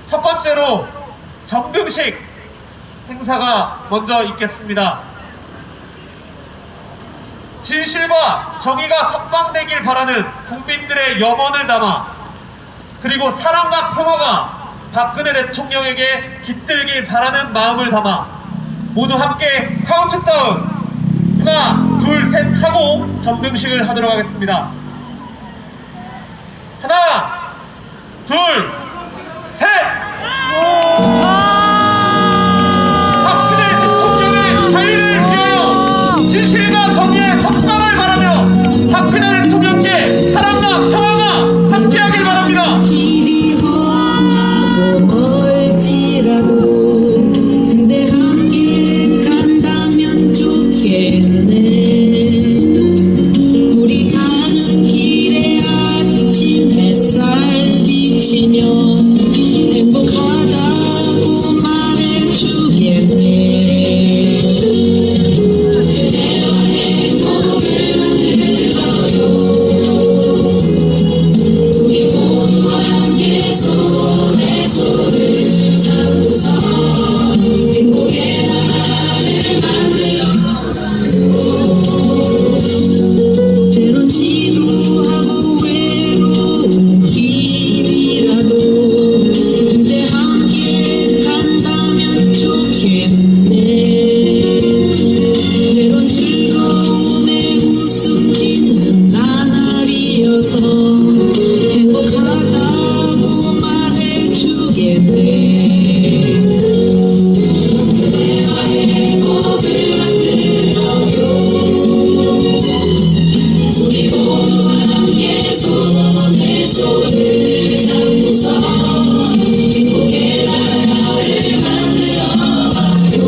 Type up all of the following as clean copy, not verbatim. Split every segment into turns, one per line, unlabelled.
첫 번째로 정등식 행사가 먼저 있겠습니다. 진실과 정의가 선방되길 바라는 국민들의 염원을 담아, 그리고 사랑과 평화가 박근혜 대통령에게 깃들길 바라는 마음을 담아 모두 함께 카운트다운 하나, 둘, 셋 하고 정등식을 하도록 하겠습니다. 하나, 둘, 셋! 박근혜 대통령의 자유를 위하여 진실과 정의의 선방을 바라며 박근혜 대통령께 사랑과 평화가 함께하길 바랍니다.
길이 험하고 멀지라도 그대 함께 간다면 좋겠네. 우리 가는 길에 아침 햇살 비치면 행복하다고 말해주겠네. 그대와 행복을 만들어요. 우리 모두와 함께 손에 손을 잡고서 행복의 나라를 만들어가요. 때론 지루하고 외로운 길이라도 그대 함께 간다면 좋겠네. 때론 즐거움에 웃음 짓는 나날이어서 행복하다고 말해주겠네. 그대와 행복을 만들어요. 우리 모두와 함께 손에 손을 잡고서 행복의 나라를 만들어봐요.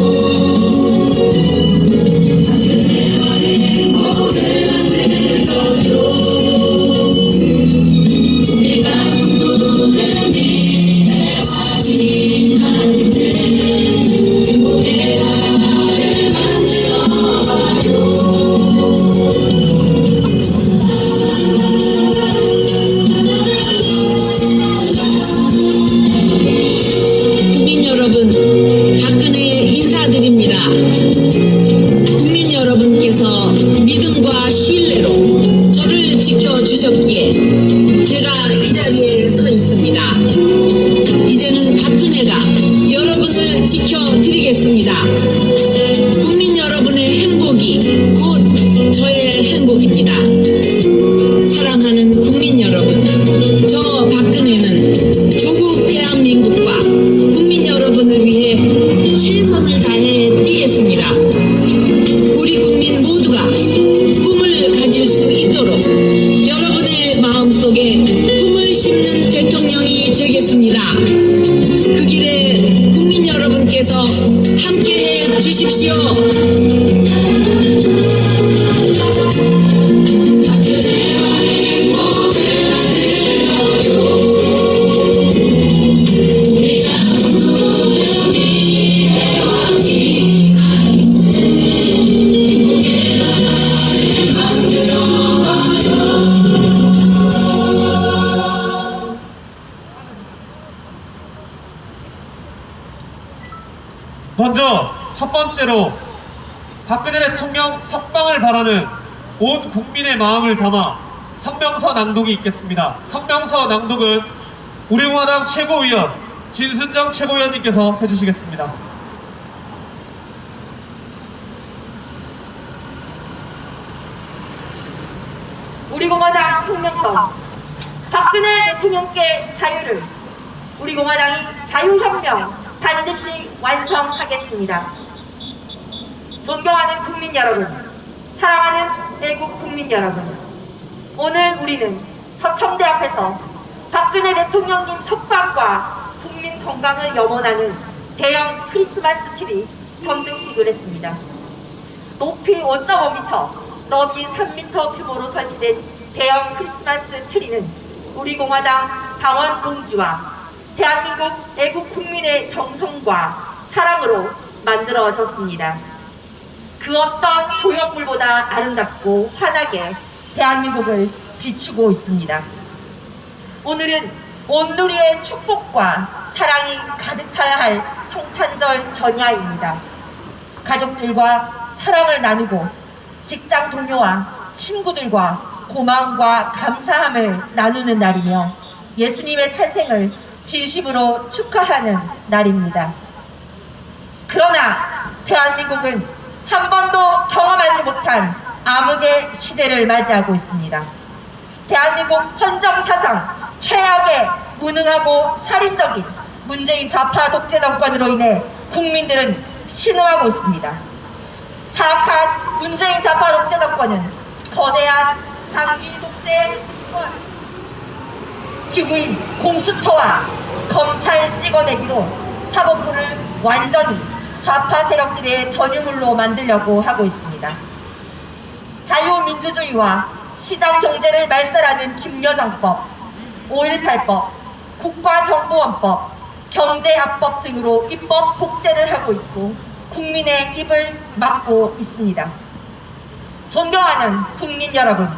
그대와 행복을 만들어요. 우리가 꿈꾸는 미래와 희망인데 행복의 나라를 만들어봐요. 국민 여러분, 박근혜 인사드립니다. 국민 여러분께서 믿음과 신뢰로 저를 지켜주셨기에 제가 이 자리에 서 있습니다. 이제는 박근혜가 여러분을 지켜드리겠습니다. 국민 여러분의 행복이 곧 저의 행복입니다. 사랑하는 국민 여러분, 저 박근혜는 조국 대한민국과 국민 여러분을 위해 최선을 다해 뛰겠습니다. 우리 국민 모두가 꿈을 가질 수 있도록 여러분의 마음속에 꿈을 심는 대통령이 되겠습니다. 그 길에 국민 여러분께서 함께해 주십시오.
먼저 첫 번째로 박근혜 대통령 석방을 바라는 온 국민의 마음을 담아 성명서 낭독이 있겠습니다. 성명서 낭독은 우리공화당 최고위원 진순정 최고위원님께서 해주시겠습니다.
우리공화당 성명서. 박근혜 대통령께 자유를. 우리공화당이 자유혁명 반드시 완성하겠습니다. 존경하는 국민 여러분, 사랑하는 애국 국민 여러분, 오늘 우리는 서청대 앞에서 박근혜 대통령님 석방과 국민 건강을 염원하는 대형 크리스마스 트리 점등식을 했습니다. 높이 5.5m, 너비 3m 규모로 설치된 대형 크리스마스 트리는 우리공화당 당원 동지와 대한민국 애국 국민의 정성과 사랑으로 만들어졌습니다. 그 어떤 조형물보다 아름답고 환하게 대한민국을 비추고 있습니다. 오늘은 온누리의 축복과 사랑이 가득 차야 할 성탄절 전야입니다. 가족들과 사랑을 나누고 직장 동료와 친구들과 고마움과 감사함을 나누는 날이며 예수님의 탄생을 진심으로 축하하는 날입니다. 그러나 대한민국은 한 번도 경험하지 못한 암흑의 시대를 맞이하고 있습니다. 대한민국 헌정사상 최악의 무능하고 살인적인 문재인 좌파 독재 정권으로 인해 국민들은 신음하고 있습니다. 사악한 문재인 좌파 독재 정권은 거대한 장기 독재 기구인 공수처와 검찰 찍어내기로 사법부를 완전히 좌파 세력들의 전유물로 만들려고 하고 있습니다. 자유민주주의와 시장경제를 말살하는 김여정법, 5.18법, 국가정보원법, 경제합법 등으로 입법 복제를 하고 있고 국민의 입을 막고 있습니다. 존경하는 국민 여러분,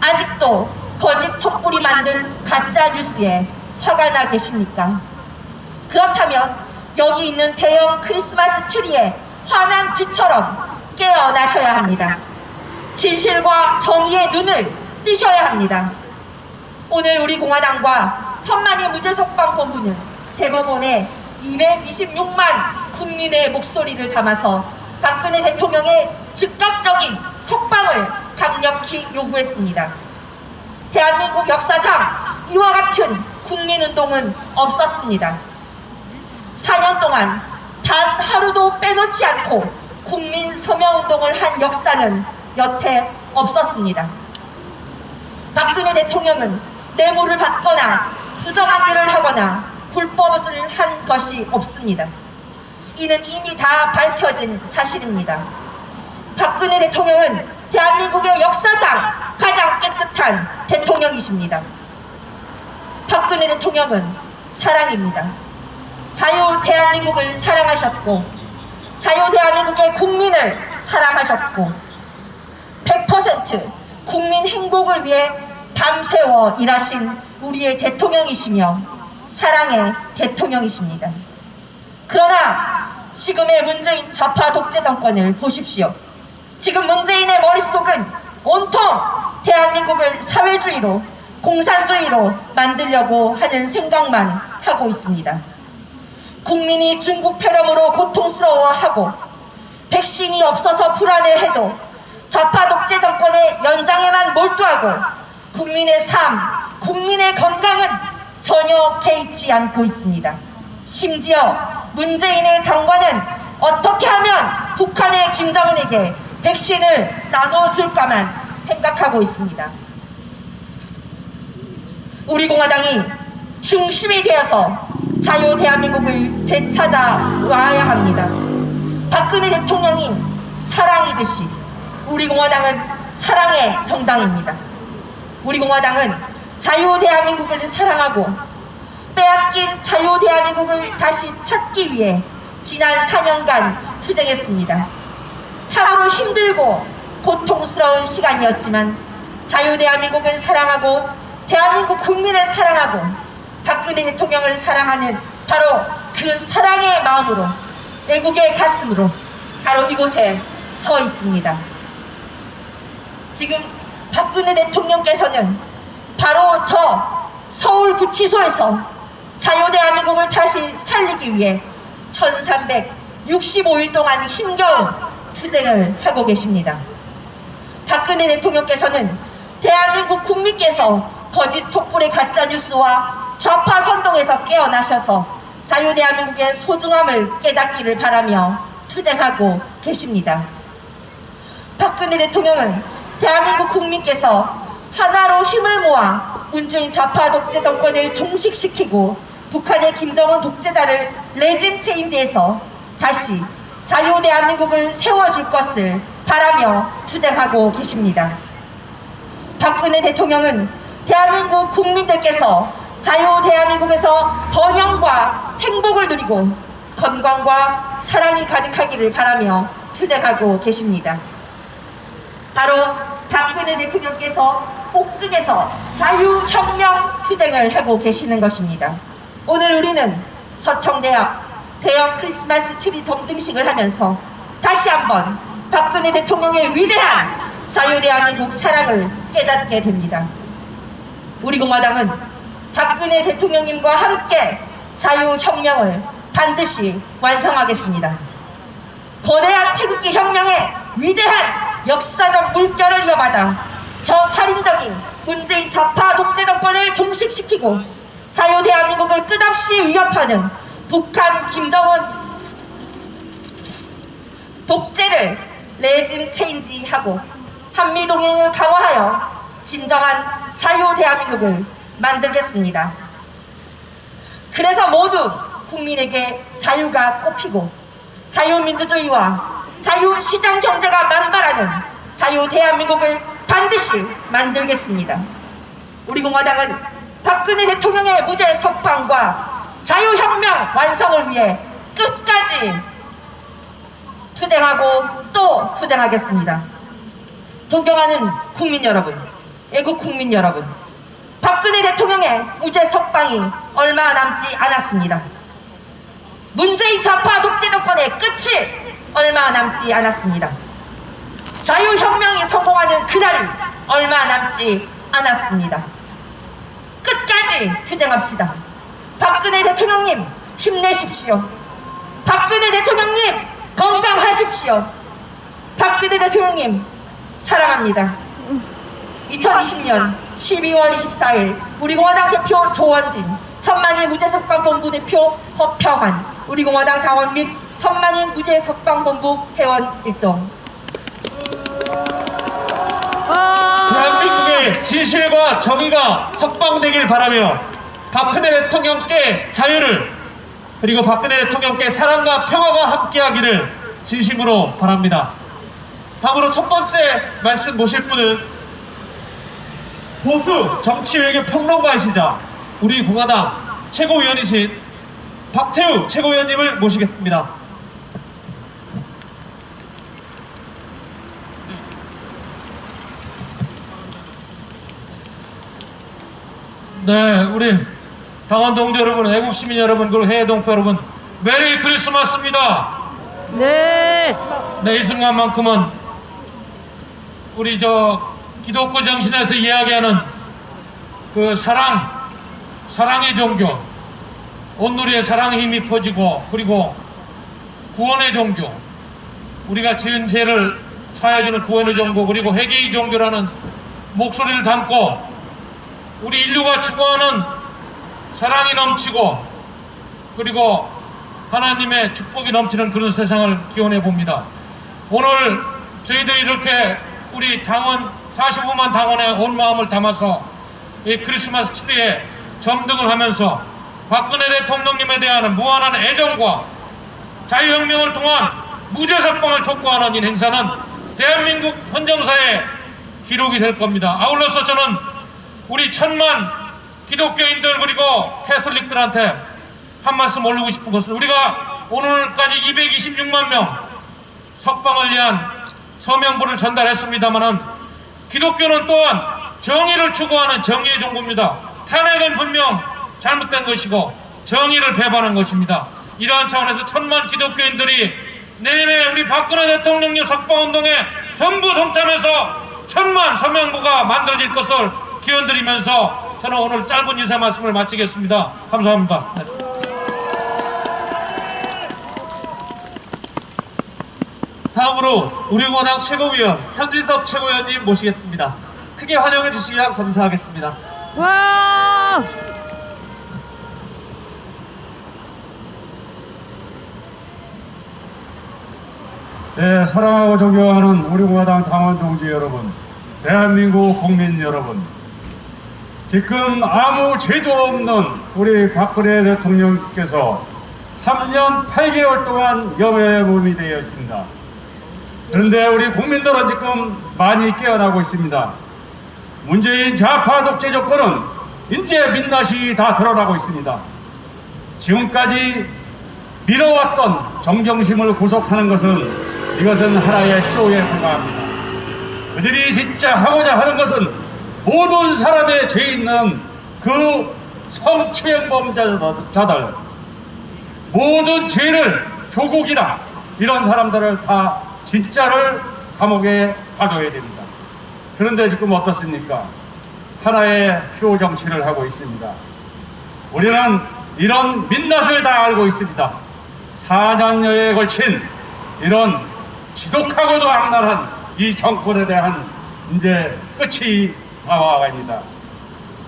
아직도 거짓 촛불이 만든 가짜 뉴스에 화가 나 계십니까? 그렇다면 여기 있는 대형 크리스마스 트리에 환한 빛처럼 깨어나셔야 합니다. 진실과 정의의 눈을 뜨셔야 합니다. 오늘 우리 공화당과 천만의 무죄석방 본부는 대법원에 226만 국민의 목소리를 담아서 박근혜 대통령의 즉각적인 석방을 강력히 요구했습니다. 대한민국 역사상 이와 같은 국민운동은 없었습니다. 4년 동안 단 하루도 빼놓지 않고 국민 서명운동을 한 역사는 여태 없었습니다. 박근혜 대통령은 뇌물을 받거나 부정한 일을 하거나 불법을 한 것이 없습니다. 이는 이미 다 밝혀진 사실입니다. 박근혜 대통령은 대한민국의 역사상 가장 깨끗한 대통령이십니다. 박근혜 대통령은 사랑입니다. 자유 대한민국을 사랑하셨고 자유 대한민국의 국민을 사랑하셨고 100% 국민 행복을 위해 밤새워 일하신 우리의 대통령이시며 사랑의 대통령이십니다. 그러나 지금의 문재인 좌파 독재 정권을 보십시오. 지금 문재인의 머릿속은 온통 대한민국을 사회주의로 공산주의로 만들려고 하는 생각만 하고 있습니다. 국민이 중국 폐렴으로 고통스러워하고 백신이 없어서 불안해해도 좌파 독재 정권의 연장에만 몰두하고 국민의 삶, 국민의 건강은 전혀 개의치 않고 있습니다. 심지어 문재인의 장관은 어떻게 하면 북한의 김정은에게 백신을 나눠줄까만 생각하고 있습니다. 우리 공화당이 중심이 되어서 자유 대한민국을 되찾아와야 합니다. 박근혜 대통령이 사랑이듯이 우리 공화당은 사랑의 정당입니다. 우리 공화당은 자유 대한민국을 사랑하고 빼앗긴 자유 대한민국을 다시 찾기 위해 지난 4년간 투쟁했습니다. 참으로 힘들고 고통스러운 시간이었지만 자유 대한민국을 사랑하고 대한민국 국민을 사랑하고 박근혜 대통령을 사랑하는 바로 그 사랑의 마음으로 애국의 가슴으로 바로 이곳에 서 있습니다. 지금 박근혜 대통령께서는 바로 저 서울구치소에서 자유대한민국을 다시 살리기 위해 1365일 동안 힘겨운 투쟁을 하고 계십니다. 박근혜 대통령께서는 대한민국 국민께서 거짓 촛불의 가짜뉴스와 좌파 선동에서 깨어나셔서 자유대한민국의 소중함을 깨닫기를 바라며 투쟁하고 계십니다. 박근혜 대통령은 대한민국 국민께서 하나로 힘을 모아 문재인 좌파 독재 정권을 종식시키고 북한의 김정은 독재자를 레짐 체인지에서 다시 자유 대한민국을 세워줄 것을 바라며 투쟁하고 계십니다. 박근혜 대통령은 대한민국 국민들께서 자유 대한민국에서 번영과 행복을 누리고 건강과 사랑이 가득하기를 바라며 투쟁하고 계십니다. 바로 박근혜 대통령께서 꼭지에서 자유혁명 투쟁을 하고 계시는 것입니다. 오늘 우리는 서청대학 대형 크리스마스 트리 점등식을 하면서 다시 한번 박근혜 대통령의 위대한 자유대한민국 사랑을 깨닫게 됩니다. 우리 공화당은 박근혜 대통령님과 함께 자유혁명을 반드시 완성하겠습니다. 거대한 태극기 혁명의 위대한 역사적 물결을 이어받아 저 살인적인 문재인 좌파 독재 정권을 종식시키고 자유대한민국을 끝없이 위협하는 북한 김정은 독재를 레짐 체인지하고 한미동맹을 강화하여 진정한 자유대한민국을 만들겠습니다. 그래서 모두 국민에게 자유가 꼽히고 자유민주주의와 자유시장 경제가 만발하는 자유대한민국을 반드시 만들겠습니다. 우리 공화당은 박근혜 대통령의 무죄 석방과 자유혁명 완성을 위해 끝까지 투쟁하고 또 투쟁하겠습니다. 존경하는 국민 여러분, 애국 국민 여러분, 박근혜 대통령의 무죄 석방이 얼마 남지 않았습니다. 문재인 좌파 독재 정권의 끝이 얼마 남지 않았습니다. 자유혁명이 성공하는 그날이 얼마 남지 않았습니다. 끝까지 투쟁합시다. 박근혜 대통령님 힘내십시오. 박근혜 대통령님 건강하십시오. 박근혜 대통령님 사랑합니다. 2020년 12월 24일 우리 공화당 대표 조원진, 천만인 무죄석방본부 대표 허평환, 우리 공화당 당원 및 천만인 무죄석방본부 회원 일동.
대한민국의 진실과 정의가 석방되길 바라며 박근혜 대통령께 자유를, 그리고 박근혜 대통령께 사랑과 평화가 함께하기를 진심으로 바랍니다. 다음으로 첫 번째 말씀 모실 분은 보수 정치외교 평론가이시자 우리 공화당 최고위원이신 박태우 최고위원님을 모시겠습니다.
네, 우리 당원 동지 여러분, 애국 시민 여러분, 그리고 해외 동포 여러분, 메리 크리스마스입니다.
네.
네, 이 순간만큼은 우리 기독교 정신에서 이야기하는 그 사랑의 종교, 온누리의 사랑의 힘이 퍼지고, 그리고 구원의 종교, 우리가 지은 죄를 사해주는 구원의 종교, 그리고 회개의 종교라는 목소리를 담고 우리 인류가 추구하는 사랑이 넘치고 그리고 하나님의 축복이 넘치는 그런 세상을 기원해 봅니다. 오늘 저희들이 이렇게 우리 당원 45만 당원의 온 마음을 담아서 이 크리스마스 트리에 점등을 하면서 박근혜 대통령님에 대한 무한한 애정과 자유혁명을 통한 무죄석방을 촉구하는 이 행사는 대한민국 헌정사의 기록이 될 겁니다. 아울러서 저는 우리 천만 기독교인들 그리고 캐톨릭들한테 한 말씀 올리고 싶은 것은, 우리가 오늘까지 226만 명 석방을 위한 서명부를 전달했습니다마는 기독교는 또한 정의를 추구하는 정의의 종교입니다. 탄핵은 분명 잘못된 것이고 정의를 배반한 것입니다. 이러한 차원에서 천만 기독교인들이 내년에 우리 박근혜 대통령님 석방운동에 전부 동참해서 천만 서명부가 만들어질 것을 기원드리면서 저는 오늘 짧은 인사 말씀을 마치겠습니다. 감사합니다. 네.
다음으로 우리 공화당 최고위원 현진석 최고위원님 모시겠습니다. 크게 환영해 주시면 감사하겠습니다.
와!
네, 사랑하고 존경하는 우리 공화당 당원 동지 여러분, 대한민국 국민 여러분, 지금 아무 죄도 없는 우리 박근혜 대통령께서 3년 8개월 동안 염에 몸이 되어 있습니다. 그런데 우리 국민들은 지금 많이 깨어나고 있습니다. 문재인 좌파 독재 정권은 이제 민낯이 다 드러나고 있습니다. 지금까지 밀어왔던 정경심을 구속하는 이것은 하나의 쇼에 불과합니다. 그들이 진짜 하고자 하는 것은 모든 사람의 죄 있는 그 성추행범자들, 모든 죄를 조국이나 이런 사람들을 다 진짜를 감옥에 가둬야 됩니다. 그런데 지금 어떻습니까? 하나의 쇼 정치를 하고 있습니다. 우리는 이런 민낯을 다 알고 있습니다. 4년여에 걸친 이런 지독하고도 악랄한 이 정권에 대한 이제 끝이 다가갑니다.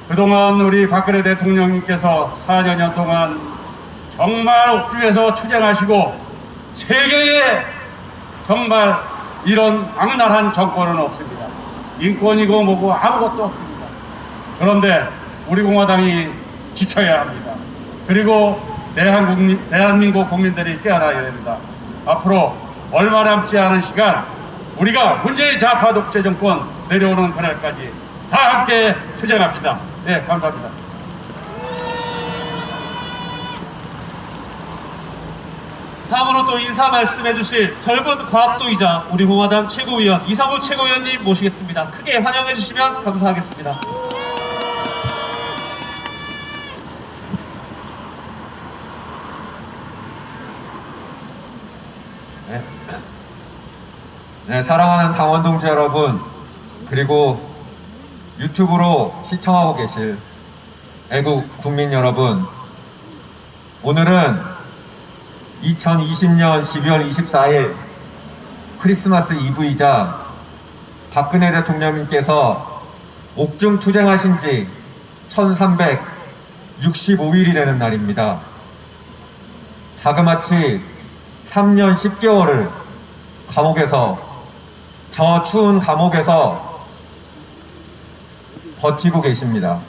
그동안 우리 박근혜 대통령님께서 4년 동안 정말 옥중에서 투쟁하시고 세계에 정말 이런 악랄한 정권은 없습니다. 인권이고 뭐고 아무것도 없습니다. 그런데 우리 공화당이 지켜야 합니다. 그리고 대한민국 국민들이 깨어나야 됩니다. 앞으로 얼마 남지 않은 시간 우리가 문재인 좌파 독재 정권 내려오는 그날까지 다 함께 투쟁합시다. 네, 감사합니다.
다음으로 또 인사 말씀해 주실 젊은 과학도이자 우리 공화당 최고위원 이상우 최고위원님 모시겠습니다. 크게 환영해 주시면 감사하겠습니다.
네, 사랑하는 당원 동지 여러분, 그리고 유튜브로 시청하고 계실 애국 국민 여러분, 오늘은 2020년 12월 24일 크리스마스 이브이자 박근혜 대통령님께서 옥중 투쟁하신 지 1365일이 되는 날입니다. 자그마치 3년 10개월을 저 추운 감옥에서 버티고 계십니다.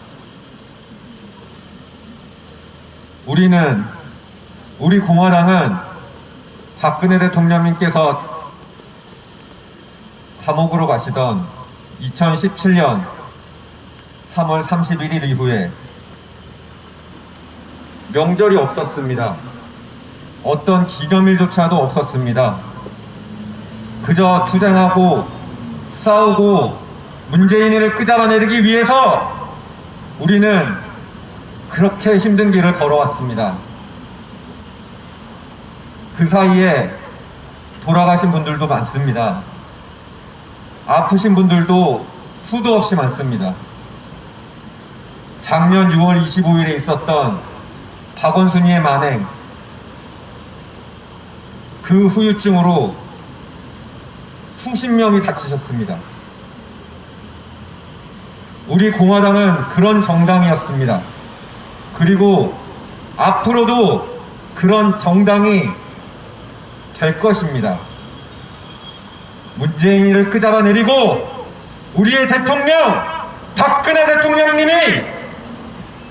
우리 공화당은 박근혜 대통령님께서 감옥으로 가시던 2017년 3월 31일 이후에 명절이 없었습니다. 어떤 기념일조차도 없었습니다. 그저 투쟁하고 싸우고 문재인을 끄잡아내리기 위해서 우리는 그렇게 힘든 길을 걸어왔습니다. 그 사이에 돌아가신 분들도 많습니다. 아프신 분들도 수도 없이 많습니다. 작년 6월 25일에 있었던 박원순이의 만행, 그 후유증으로 수십 명이 다치셨습니다. 우리 공화당은 그런 정당이었습니다. 그리고 앞으로도 그런 정당이 될 것입니다. 문재인을 끄잡아내리고 우리의 대통령 박근혜 대통령님이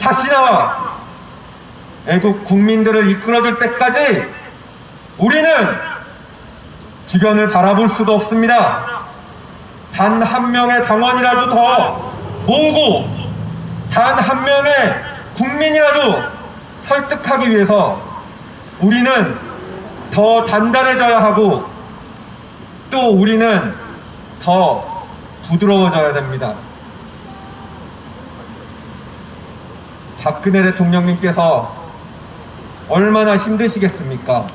다시 나와 애국 국민들을 이끌어줄 때까지 우리는 주변을 바라볼 수도 없습니다. 단 한 명의 당원이라도 더 모으고 단 한 명의 국민이라도 설득하기 위해서 우리는 더 단단해져야 하고 또 우리는 더 부드러워져야 됩니다. 박근혜 대통령님께서 얼마나 힘드시겠습니까?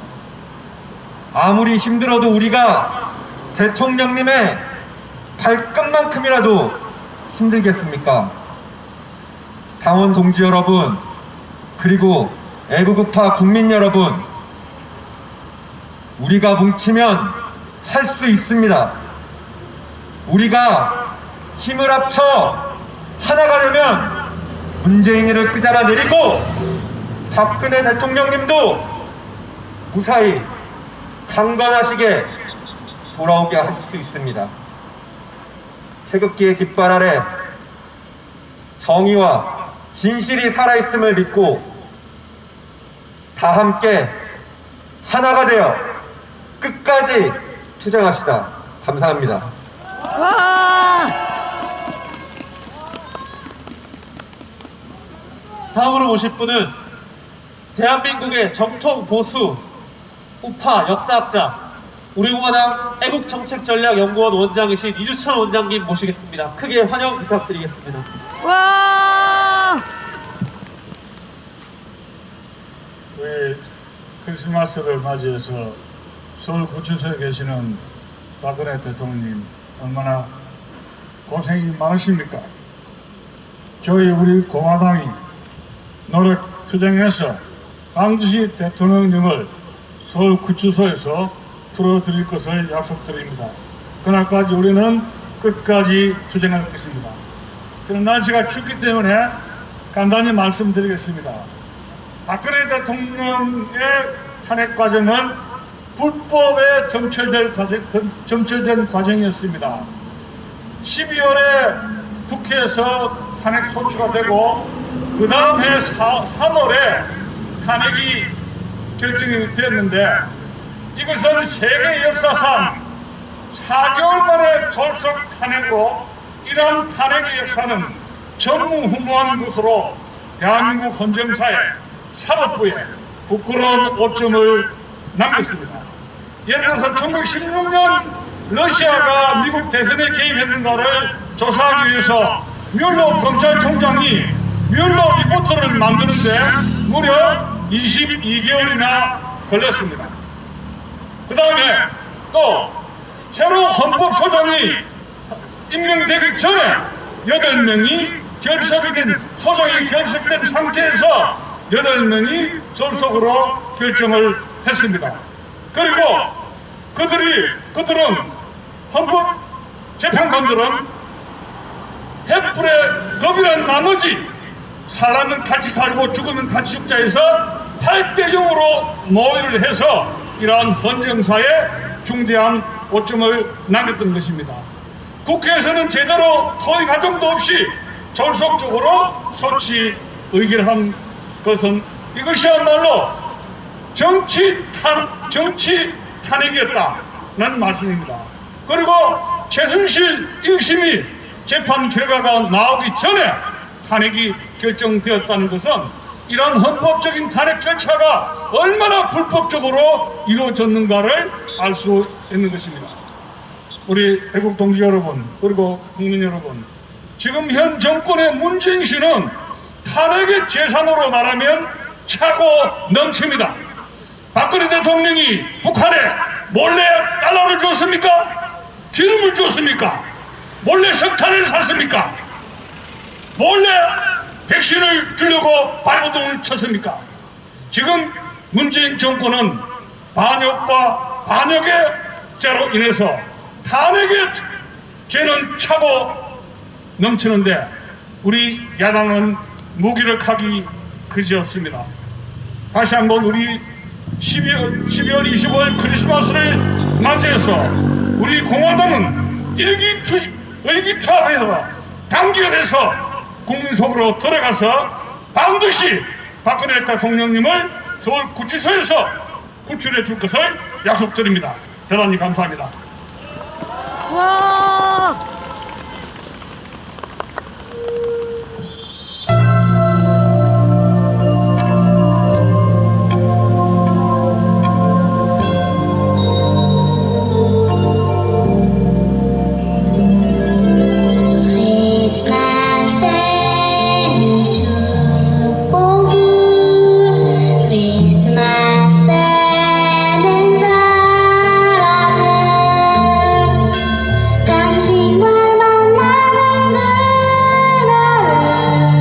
아무리 힘들어도 우리가 대통령님의 발끝만큼이라도 힘들겠습니까? 당원 동지 여러분, 그리고 애국우파 국민 여러분, 우리가 뭉치면 할 수 있습니다. 우리가 힘을 합쳐 하나가 되면 문재인이를 끄잡아내리고 박근혜 대통령님도 무사히 강건하시게 돌아오게 할 수 있습니다. 태극기의 깃발 아래 정의와 진실이 살아있음을 믿고 다 함께 하나가 되어 끝까지 투쟁합시다. 감사합니다.
와!
다음으로 모실 분은 대한민국의 정통 보수 우파 역사학자 우리 공화당 애국정책전략연구원 원장이신 이주천 원장님 모시겠습니다. 크게 환영 부탁드리겠습니다.
와!
우리 크리스마스를 맞이해서 서울 구치소에 계시는 박근혜 대통령님 얼마나 고생이 많으십니까? 우리 공화당이 노력 투쟁해서 반드시 대통령님을 서울 구치소에서 풀어드릴 것을 약속드립니다. 그날까지 우리는 끝까지 투쟁할 것입니다. 저는 날씨가 춥기 때문에 간단히 말씀드리겠습니다. 박근혜 대통령의 탄핵 과정은 불법에 점철된 과정이었습니다. 12월에 국회에서 탄핵 소추가 되고 그 다음 해 3월에 탄핵이 결정이 되었는데 이것은 세계 역사상 4개월 만에 졸속 탄핵으로 이러한 탄핵의 역사는 전무후무한 것으로 대한민국 헌정사에 사법부에 부끄러운 오점을 남겼습니다. 예를 들어서 1916년 러시아가 미국 대선에 개입했는가를 조사하기 위해서 뮬러 검찰총장이 뮬러 리포터를 만드는데 무려 22개월이나 걸렸습니다. 그 다음에 또 새로 헌법소장이 임명되기 전에 8명이 소장이 결석된 상태에서 8명이 졸속으로 결정을 했습니다. 그리고 그들은 헌법재판관들은 횃불에 겁이란 나머지 사람은 같이 살고 죽으면 같이 죽자 해서 8대0으로 모의를 해서 이러한 헌정사에 중대한 오점을 남겼던 것입니다. 국회에서는 제대로 토의 과정도 없이 졸속적으로 소치 의결한 것은 이것이야말로 정치 탄핵이었다는 말씀입니다. 그리고 최순실 1심이 재판 결과가 나오기 전에 탄핵이 결정되었다는 것은 이러한 헌법적인 탄핵 절차가 얼마나 불법적으로 이루어졌는가를 알 수 있는 것입니다. 우리 애국 동지 여러분, 그리고 국민 여러분, 지금 현 정권의 문재인 씨는 탄핵의 재산으로 말하면 차고 넘칩니다. 박근혜 대통령이 북한에 몰래 달러를 줬습니까? 기름을 줬습니까? 몰래 석탄을 샀습니까? 몰래 백신을 주려고 발버둥을 쳤습니까? 지금 문재인 정권은 반역과 반역의 죄로 인해서 탄핵의 죄는 차고 넘치는데 우리 야당은 무기력하기 그지없습니다. 다시 한번 우리 12월 25일 크리스마스를 맞이해서 우리 공화당은 의기투합해서 단결해서 국민 속으로 들어가서 반드시 박근혜 대통령님을 서울 구치소에서 구출해 줄 것을 약속드립니다. 대단히 감사합니다.
와!
당신과 만나는 그날을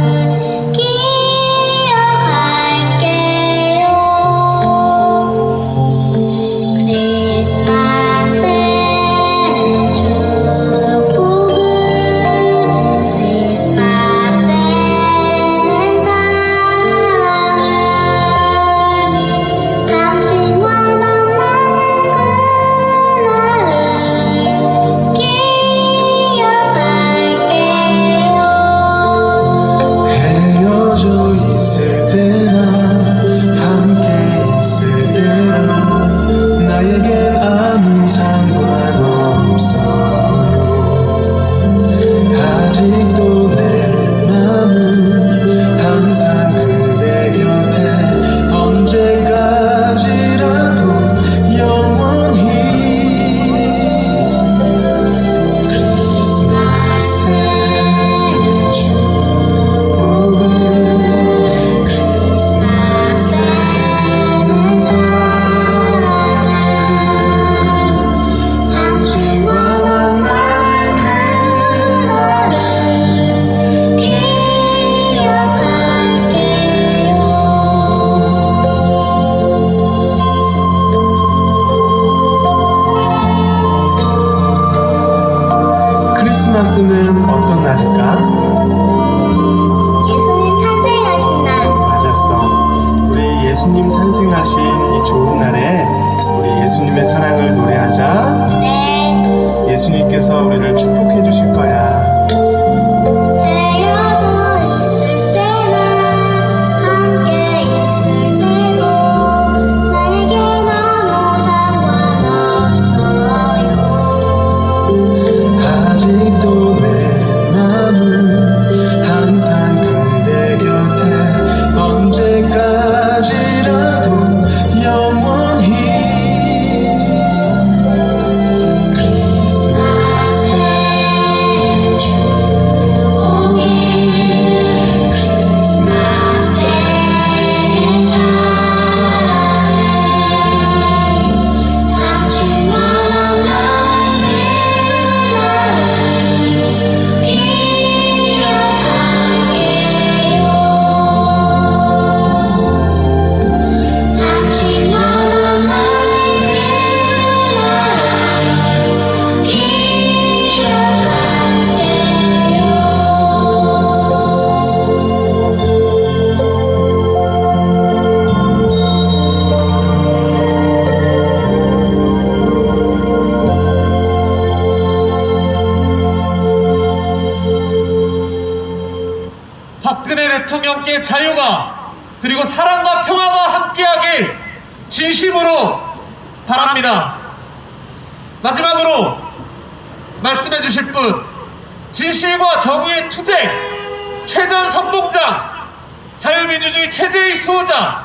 탄생하신 이 좋은 날에 우리 예수님의 사랑을 노래하자.
네.
예수님께서 우리를 축복해 주실 거야.
헤어져 있을 때나 함께 있을 때도 내겐 아무 상관없어요.
아직도 내 맘은 항상 그대 곁에 언제까지라도 영원히.
박근혜 대통령께 자유가 그리고 사랑과 평화가 함께하길 진심으로 바랍니다. 마지막으로 말씀해 주실 분, 진실과 정의의 투쟁 최전선봉장 자유민주주의 체제의 수호자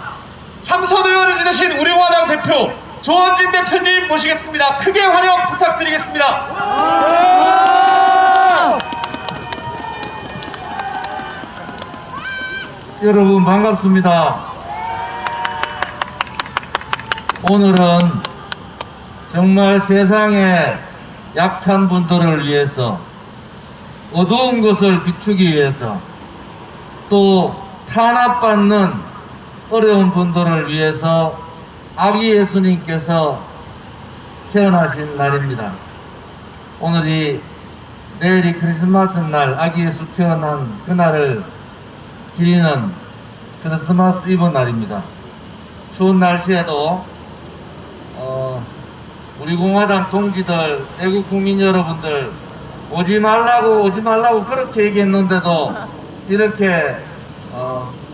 삼선 의원을 지내신 우리공화당 대표 조원진 대표님 모시겠습니다. 크게 환영 부탁드리겠습니다.
여러분 반갑습니다. 오늘은 정말 세상의 약한 분들을 위해서, 어두운 것을 비추기 위해서, 또 탄압받는 어려운 분들을 위해서 아기 예수님께서 태어나신 날입니다. 오늘이 내일이 크리스마스 날, 아기 예수 태어난 그날을 기리는 크리스마스 이브 날입니다. 추운 날씨에도 우리 공화당 동지들, 애국 국민 여러분들 오지 말라고 그렇게 얘기했는데도 이렇게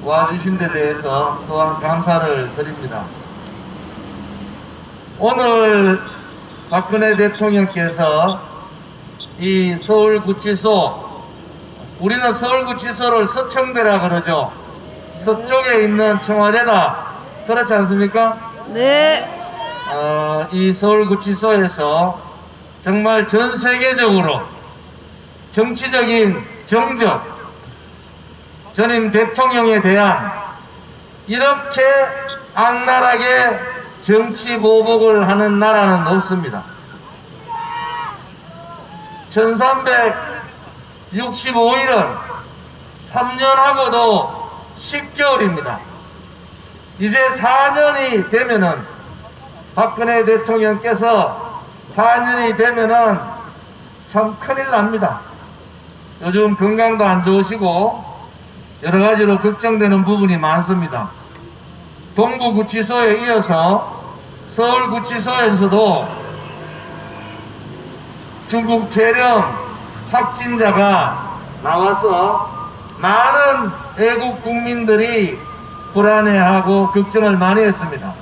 와주신 데 대해서 또한 감사를 드립니다. 오늘 박근혜 대통령께서 이 서울구치소, 우리는 서울구치소를 서청대라 그러죠. 서쪽에 있는 청와대다, 그렇지 않습니까?
네.
이 서울구치소에서 정말 전 세계적으로 정치적인 정적, 전임 대통령에 대한 이렇게 악랄하게 정치 보복을 하는 나라는 없습니다. 1365일은 3년하고도 10개월입니다. 이제 4년이 되면은, 박근혜 대통령께서 4년이 되면은 참 큰일 납니다. 요즘 건강도 안 좋으시고 여러 가지로 걱정되는 부분이 많습니다. 동부구치소에 이어서 서울구치소에서도 중국 퇴렴 확진자가 나와서 많은 애국 국민들이 불안해하고 걱정을 많이 했습니다.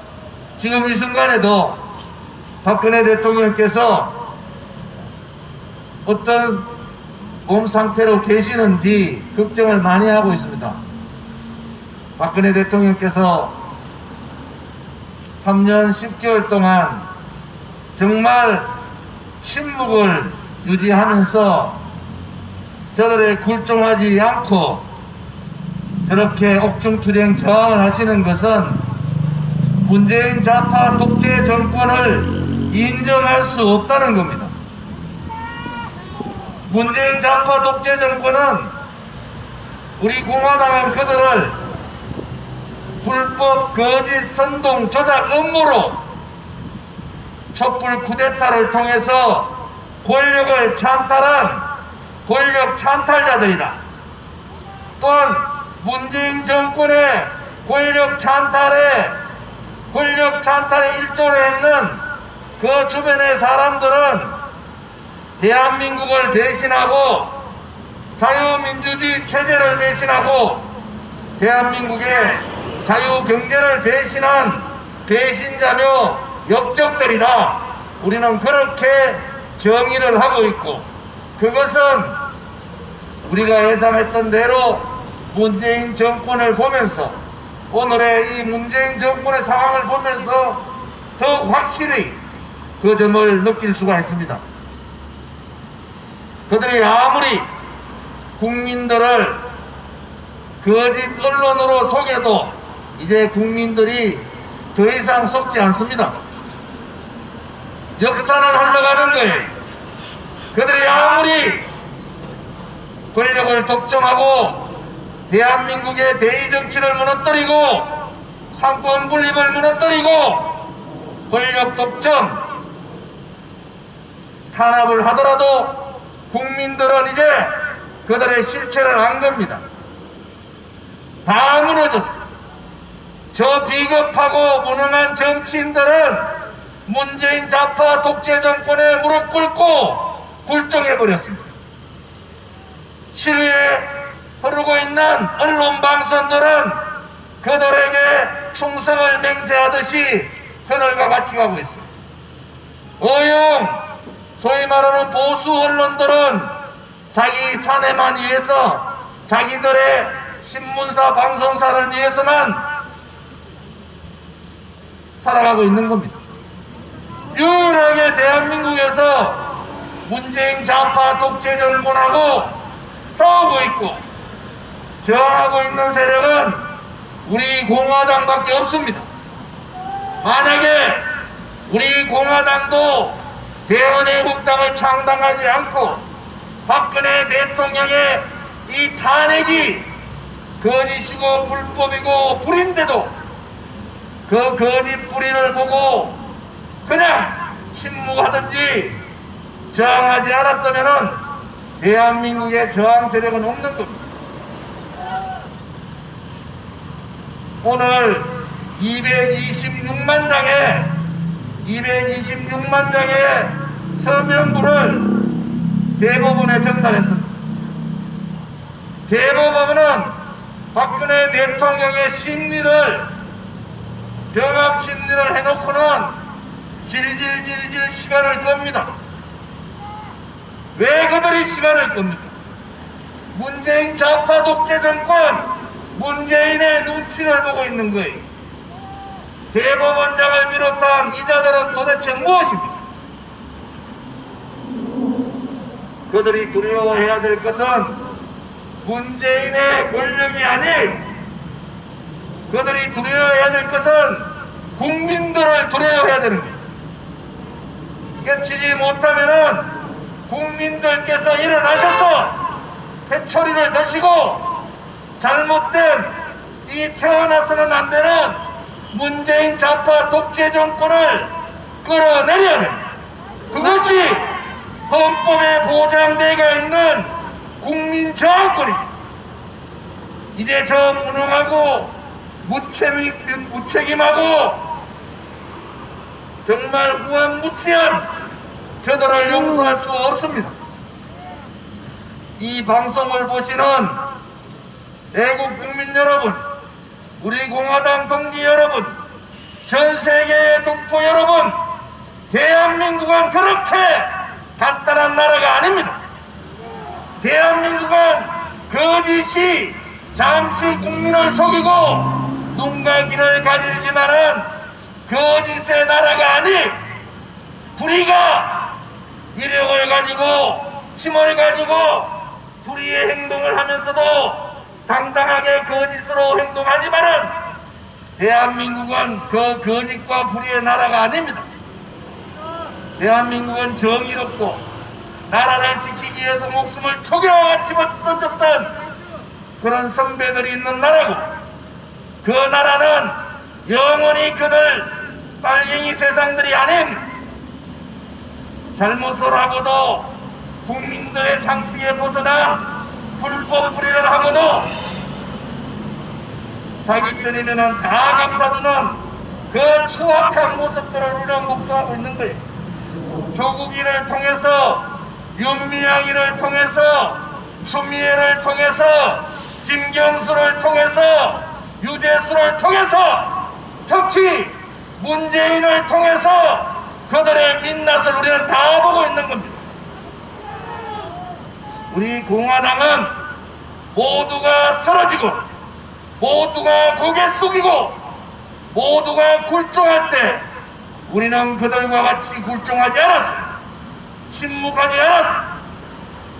지금 이 순간에도 박근혜 대통령께서 어떤 몸 상태로 계시는지 걱정을 많이 하고 있습니다. 박근혜 대통령께서 3년 10개월 동안 정말 침묵을 유지하면서 저들의 굴종하지 않고 저렇게 옥중투쟁 저항을 하시는 것은 문재인 좌파 독재 정권을 인정할 수 없다는 겁니다. 문재인 좌파 독재 정권은 우리 공화당은 그들을 불법 거짓 선동 조작 음모로 촛불 쿠데타를 통해서 권력을 찬탈한 권력 찬탈자들이다. 또한 문재인 정권의 권력 찬탈에
대통령 찬탄에 일조를 했는 그 주변의 사람들은 대한민국을 배신하고 자유민주주의 체제를 배신하고 대한민국의 자유경제를 배신한 배신자며 역적들이다. 우리는 그렇게 정의를 하고 있고, 그것은 우리가 예상했던 대로 문재인 정권을 보면서, 오늘의 이 문재인 정권의 상황을 보면서 더욱 확실히 그 점을 느낄 수가 있습니다. 그들이 아무리 국민들을 거짓 언론으로 속여도 이제 국민들이 더 이상 속지 않습니다. 역사는 흘러가는 거예요. 그들이 아무리 권력을 독점하고 대한민국의 대의정치를 무너뜨리고 상권 분립을 무너뜨리고 권력 독점 탄압을 하더라도 국민들은 이제 그들의 실체를 안 겁니다. 다 무너졌어요. 저 비겁하고 무능한 정치인들은 문재인 좌파 독재 정권에 무릎 꿇고 굴종해버렸습니다. 시루에 흐르고 있는 언론 방송들은 그들에게 충성을 맹세하듯이 그들과 같이 가고 있습니다. 어용, 소위 말하는 보수 언론들은 자기 사내만 위해서, 자기들의 신문사, 방송사를 위해서만 살아가고 있는 겁니다. 유일하게 대한민국에서 문재인 좌파 독재 정권하고 싸우고 있고 저항하고 있는 세력은 우리 공화당밖에 없습니다. 만약에 우리 공화당도 대한애국당을 창당하지 않고 박근혜 대통령의 이 탄핵이 거짓이고 불법이고 불인데도 그 거짓 뿌리를 보고 그냥 침묵하든지 저항하지 않았다면은 대한민국의 저항 세력은 없는 겁니다. 오늘 226만 장의 서명부를 대법원에 전달했습니다. 대법원은 박근혜 대통령의 심리를, 병합 심리를 해놓고는 질질질질 시간을 끕니다. 왜 그들이 시간을 끕니까? 문재인 좌파 독재 정권, 문재인의 눈치를 보고 있는 거예요. 대법원장을 비롯한 이자들은 도대체 무엇입니까? 그들이 두려워해야 될 것은 문재인의 권력이 아닌, 그들이 두려워해야 될 것은 국민들을 두려워해야 되는 거예요. 깨치지 못하면은 국민들께서 일어나셔서 회초리를 드시고 잘못된 이 태어나서는 안 되는 문재인 좌파 독재 정권을 끌어내려야 됩니다. 그것이 헌법에 보장되어 있는 국민 저항권입니다. 이제 저 무능하고 무책임하고 정말 무한무치한 저들을 용서할 수 없습니다. 이 방송을 보시는 애국 국민 여러분, 우리 공화당 동지 여러분, 전 세계의 동포 여러분, 대한민국은 그렇게 간단한 나라가 아닙니다. 대한민국은 거짓이 잠시 국민을 속이고 눈과 귀를 가리지만은 거짓의 나라가 아닌, 불의가 위력을 가지고 힘을 가지고 불의의 행동을 하면서도 당당하게 거짓으로 행동하지만은 대한민국은 그 거짓과 불의의 나라가 아닙니다. 대한민국은 정의롭고 나라를 지키기 위해서 목숨을 초기와 같이 던졌던 그런 선배들이 있는 나라고, 그 나라는 영원히 그들 빨갱이 세상들이 아닌, 잘못을 하고도 국민들의 상식에 벗어나 불법 불의를 하고도 자기 편이면은 다 감싸주는 그 추악한 모습들을 우리는 목도하고 있는 거예요. 조국이를 통해서, 윤미향이를 통해서, 추미애를 통해서, 김경수를 통해서, 유재수를 통해서, 특히 문재인을 통해서 그들의 민낯을 우리는 다 보고 있는 겁니다. 우리 공화당은 모두가 쓰러지고, 모두가 고개 숙이고, 모두가 굴종할 때 우리는 그들과 같이 굴종하지 않았어요. 침묵하지 않았어요.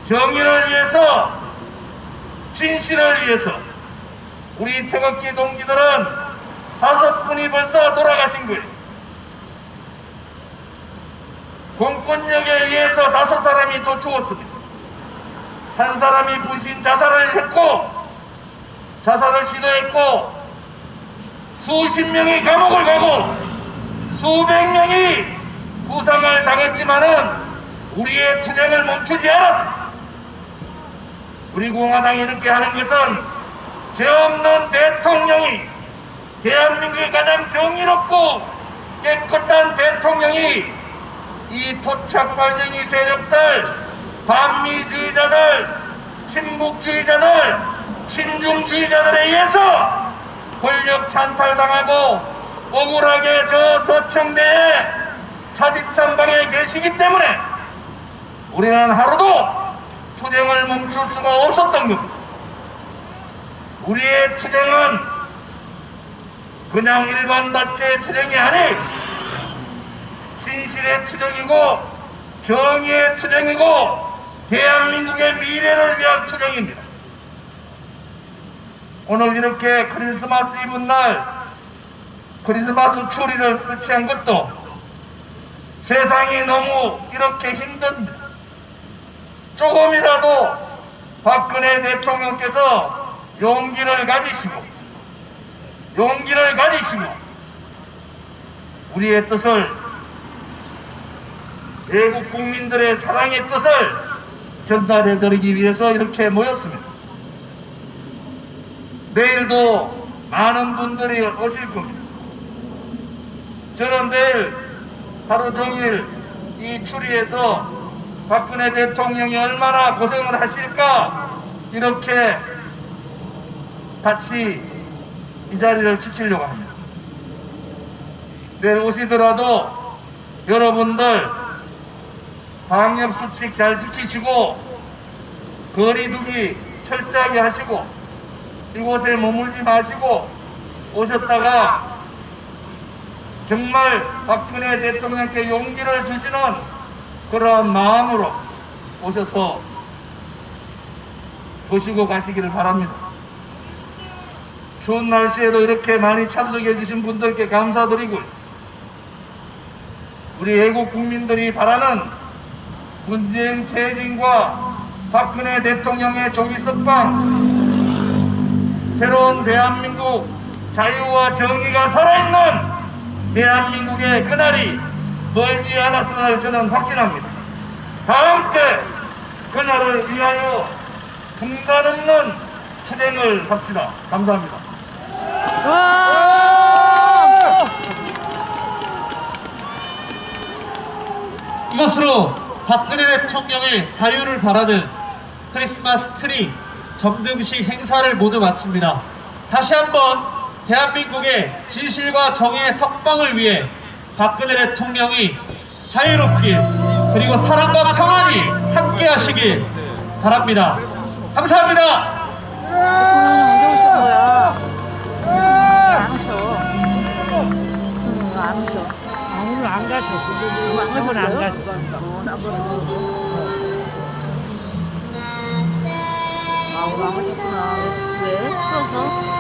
정의를 위해서, 진실을 위해서 우리 태극기 동기들은 5분이 벌써 돌아가신 거예요. 공권력에 의해서 5사람이 더 죽었습니다. 한 사람이 분신 자살을 했고, 자살을 시도했고, 수십 명이 감옥을 가고 수백 명이 부상을 당했지만은 우리의 투쟁을 멈추지 않았습니다. 우리 공화당이 이렇게 하는 것은 죄 없는 대통령이, 대한민국의 가장 정의롭고 깨끗한 대통령이 이 토착발쟁이 세력들, 반미주의자들, 친북주의자들, 친중주의자들에 의해서 권력 찬탈당하고 억울하게 저 서청대에 차디찬방에 계시기 때문에 우리는 하루도 투쟁을 멈출 수가 없었던 겁니다. 우리의 투쟁은 그냥 일반 단체의 투쟁이 아닌 진실의 투쟁이고, 정의의 투쟁이고, 대한민국의 미래를 위한 투쟁입니다. 오늘 이렇게 크리스마스 이브 날 크리스마스 추리를 설치한 것도 세상이 너무 이렇게 힘듭니다. 조금이라도 박근혜 대통령께서 용기를 가지시고 우리의 뜻을, 외국 국민들의 사랑의 뜻을 전달해드리기 위해서 이렇게 모였습니다. 내일도 많은 분들이 오실 겁니다. 저는 내일 하루 종일 이 추리에서 박근혜 대통령이 얼마나 고생을 하실까 이렇게 같이 이 자리를 지키려고 합니다. 내일 오시더라도 여러분들 방역수칙 잘 지키시고 거리두기 철저하게 하시고 이곳에 머물지 마시고 오셨다가 정말 박근혜 대통령께 용기를 주시는 그러한 마음으로 오셔서 보시고 가시기를 바랍니다. 추운 날씨에도 이렇게 많이 참석해 주신 분들께 감사드리고, 우리 애국 국민들이 바라는 문재인 퇴진과 박근혜 대통령의 조기 석방, 새로운 대한민국, 자유와 정의가 살아있는 대한민국의 그날이 멀지 않았음을 저는 확신합니다. 다 함께 그날을 위하여 중단 없는 투쟁을 합시다. 감사합니다.
이것으로 박근혜 대통령의 자유를 바라는 크리스마스 트리 점등식 행사를 모두 마칩니다. 다시 한번 대한민국의 진실과 정의의 석방을 위해 박근혜 대통령이 자유롭길, 그리고 사랑과 평안히 함께 하시길 바랍니다. 감사합니다.
언제 오실 거야? 안 오셔. 안 오셔.
오늘 안 가셨어.
안 가셨어요?
안 가셨어.
오늘 안 가셨구나. 왜? 추워서?